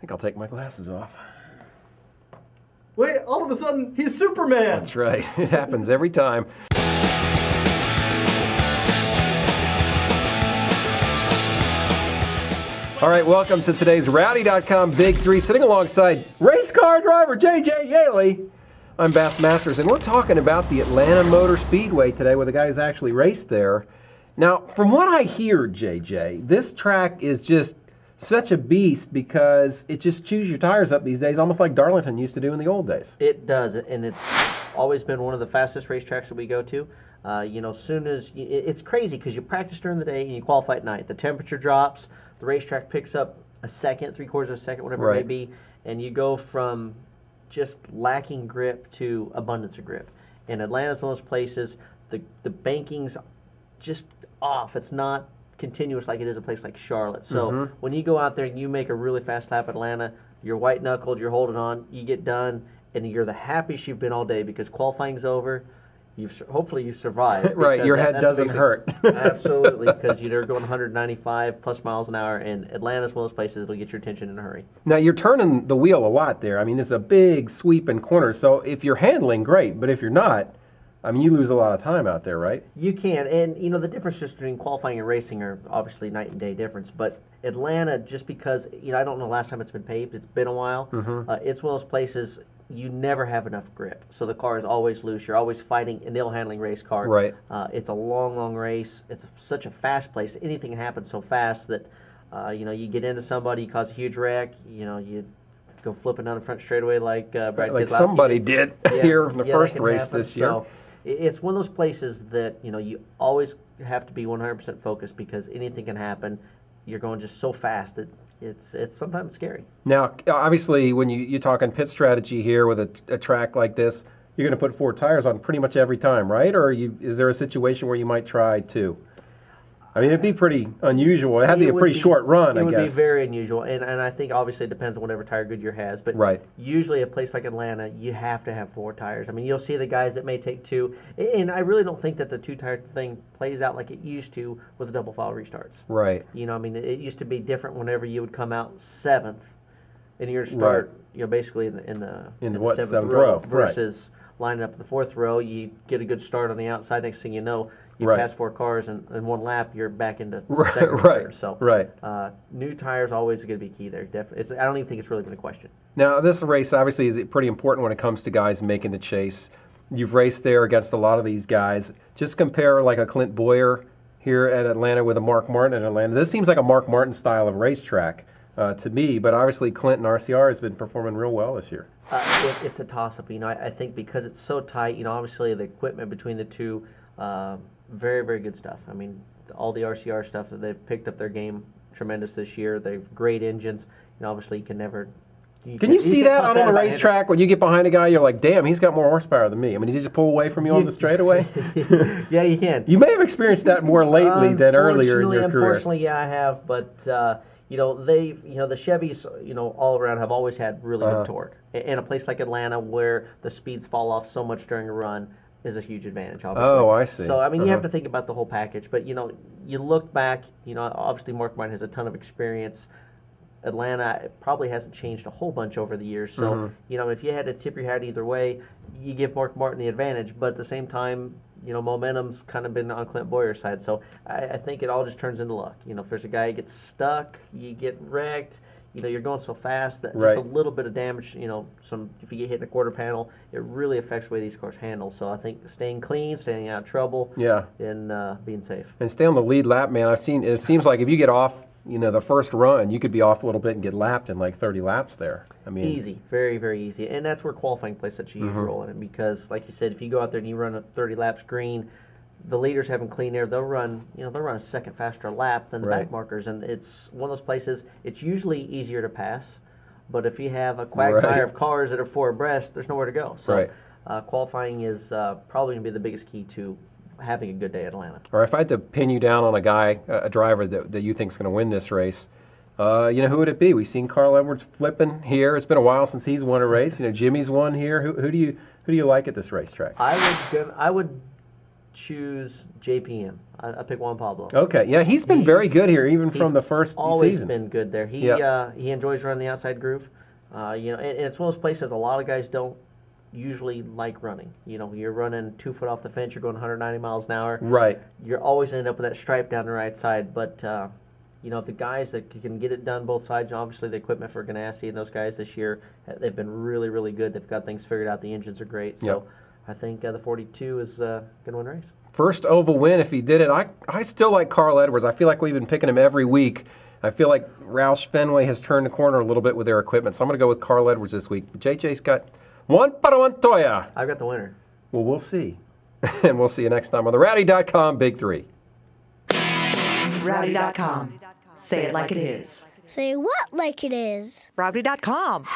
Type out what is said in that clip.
think I'll take my glasses off. Wait, all of a sudden, he's Superman! That's right. It happens every time. All right, welcome to today's Rowdy.com Big Three, sitting alongside race car driver JJ Yeley. I'm Bass Masters, and we're talking about the Atlanta Motor Speedway today with the guys actually raced there. Now, from what I hear, JJ, this track is just such a beast because it just chews your tires up these days, almost like Darlington used to do in the old days. It does, and it's always been one of the fastest racetracks that we go to. You know, soon as it's crazy because you practice during the day and you qualify at night. The temperature drops, the racetrack picks up a second, 3/4 of a second, whatever it may be, and you go from just lacking grip to abundance of grip. And Atlanta's one of those places, the banking's just off. It's not continuous like it is a place like Charlotte. So when you go out there and you make a really fast lap at Atlanta, you're white knuckled, you're holding on, you get done, and you're the happiest you've been all day because qualifying's over. Hopefully you survive. Right, your head doesn't hurt. Absolutely, because you're going 195 plus miles an hour, and Atlanta's one of those places that'll get your attention in a hurry. Now you're turning the wheel a lot there. I mean, it's a big sweep and corner, so if you're handling, great, but if you're not, I mean, you lose a lot of time out there, right? You can, and you know, the differences between qualifying and racing are obviously night and day difference, but Atlanta, just because, you know, I don't know the last time it's been paved, it's been a while, it's one of those places you never have enough grip. So the car is always loose, you're always fighting an ill-handling race car. Right. It's a long, long race, it's such a fast place, anything can happen so fast that, you know, you get into somebody, you cause a huge wreck, you know, you go flipping down the front straightaway like Brad Keselowski. Somebody did here in the first race this year. So, it's one of those places that, you know, you always have to be 100% focused because anything can happen. You're going just so fast that it's sometimes scary. Now, obviously, when you're talking pit strategy here with a track like this, you're going to put 4 tires on pretty much every time, right? Or is there a situation where you might try 2? I mean, it'd be pretty unusual. It had to be a pretty short run, I guess. It would be very unusual, and I think obviously it depends on whatever tire Goodyear has. But usually a place like Atlanta, you have to have 4 tires. I mean, you'll see the guys that may take 2, and I really don't think that the 2-tire thing plays out like it used to with the double file restarts. Right. You know, I mean, it used to be different whenever you would come out 7th, and you're start, you know, basically in the 7th row versus lining up in the 4th row. You get a good start on the outside. Next thing you know, you pass 4 cars in one lap, you're back into second third. So new tires always going to be key there. Definitely, I don't even think it's really been a question. Now, this race obviously is pretty important when it comes to guys making the chase. You've raced there against a lot of these guys. Just compare like a Clint Boyer here at Atlanta with a Mark Martin at Atlanta. This seems like a Mark Martin style of racetrack to me, but obviously Clint and RCR has been performing real well this year. It's a toss-up. You know, I think because it's so tight, you know, obviously the equipment between the two, very, very good stuff. I mean, all the RCR stuff that they've picked up their game tremendous this year. They've great engines. You know, obviously you can never. Can you see that on the racetrack when you get behind a guy? You're like, damn, he's got more horsepower than me. I mean, does he just pull away from you on the straightaway? Yeah, you can. You may have experienced that more lately than earlier in your career. Unfortunately, yeah, I have. But you know, the Chevys, you know, all around have always had really good torque. In a place like Atlanta, where the speeds fall off so much during a run, is a huge advantage, obviously. Oh, I see. So, I mean, you have to think about the whole package. But, you know, you look back, you know, obviously Mark Martin has a ton of experience. Atlanta probably hasn't changed a whole bunch over the years. So, you know, if you had to tip your hat either way, you give Mark Martin the advantage. But at the same time, you know, momentum's kind of been on Clint Boyer's side. So I think it all just turns into luck. You know, if there's a guy who gets stuck, you get wrecked. You know, you're going so fast that just a little bit of damage, you know, if you get hit in a quarter panel, it really affects the way these cars handle. So I think staying clean, staying out of trouble, and being safe. And stay on the lead lap, man. I've seen, it seems like if you get off, you know, the first run, you could be off a little bit and get lapped in like 30 laps there. I mean, easy, very, very easy. And that's where qualifying plays such a huge role in it because, like you said, if you go out there and you run a 30 laps green, the leaders having clean air, they'll run a second faster lap than the back markers, and it's one of those places. It's usually easier to pass, but if you have a quagmire of cars that are 4 abreast, there's nowhere to go. So qualifying is probably going to be the biggest key to having a good day at Atlanta. Or if I had to pin you down on a guy, a driver that you think is going to win this race, you know, who would it be? We've seen Carl Edwards flipping here. It's been a while since he's won a race. You know, Jimmy's won here. Who do you like at this racetrack? I would choose JPM. I pick Juan Pablo. Okay, yeah, he's been very good here, even from the first always season. Been good there. He he enjoys running the outside groove. You know, and it's one of those places a lot of guys don't usually like running. You know, you're running 2 foot off the fence, you're going 190 miles an hour. Right. You're always end up with that stripe down the right side. But you know, the guys that can get it done both sides, and obviously the equipment for Ganassi and those guys this year, they've been really, really good. They've got things figured out. The engines are great. So I think the 42 is going to win a race. First oval win if he did it. I still like Carl Edwards. I feel like we've been picking him every week. I feel like Roush Fenway has turned the corner a little bit with their equipment. So I'm going to go with Carl Edwards this week. JJ's got Juan Montoya. I've got the winner. Well, we'll see. And we'll see you next time on the Rowdy.com Big Three. Rowdy.com. Say it like it is. Say what like it is? Rowdy.com.